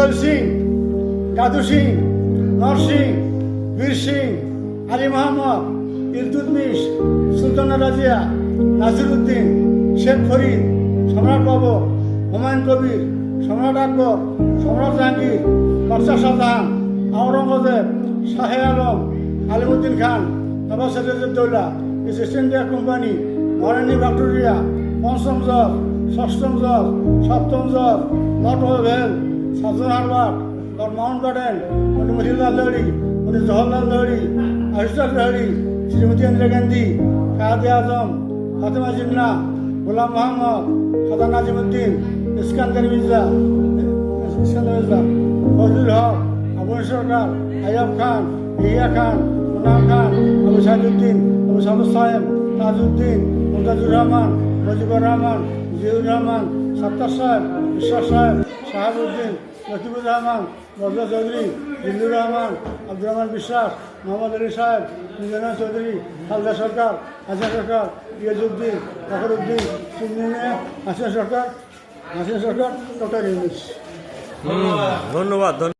বাদল সিং, কাদু সিং, নর সিং, বীর সিং, আলী মোহাম্মদ, ইলতুৎমিশ, সুলতানা রাজিয়া, নাসির উদ্দিন, শেখ ফরিদ, সম্রাট বাবর, হুমায়ুন কবির, সম্রাট আকবর, সম্রাট জাহাঙ্গীর, বাদশাহ শাহজাহান, আওরঙ্গজেব, শাহে আলম, আলিমুদ্দিন খান, নবাব সিরাজউদ্দৌলা, ইস্ট ইন্ডিয়া কোম্পানি, মহারানী ভিক্টোরিয়া, পঞ্চম জর্জ, ষষ্ঠম জর্জ, সপ্তম George, Lord Wavell, surgeon Herbert, Lord Mountbatten, উনি মতিলাল নেহরু, উনি জওহরলাল নেহরু, আশিস নেহরু, শ্রীমতী ইন্দিরা গান্ধী, কায়েদে আজম, ফাতেমা জিন্নাহ, গোলাম মোহাম্মদ, খাজা নাজিমুদ্দিন, ইস্কান্দার মির্জা, ফজলুল হক, আবু সরকার, আইয়ুব খান, ইহিয়া খান, মুন্না খান, আবু সাইদুদ্দিন, আবু সাবুস সাহেব, তাজউদ্দিন, মুমতাজুর রহমান, মুজিবুর রহমান, জিয়াউর রহমান, সত্তার সাহেব, বিশ্বাস সাহেব, শাহাবুদ্দিন, লতিফুর রহমান, বজরা চৌধুরী, জিল্লুর রহমান, আব্দুর রহমান বিশ্বাস, মোহাম্মদ আলী সাহেব, মিজানা চৌধুরী, খালদা সরকার, হাসান সরকার, ইয়াজউদ্দিন, ফখরুদ্দিন, সিন্দিয়া, হাসান সরকার, ডক্টর ইউনূস। ধন্যবাদ।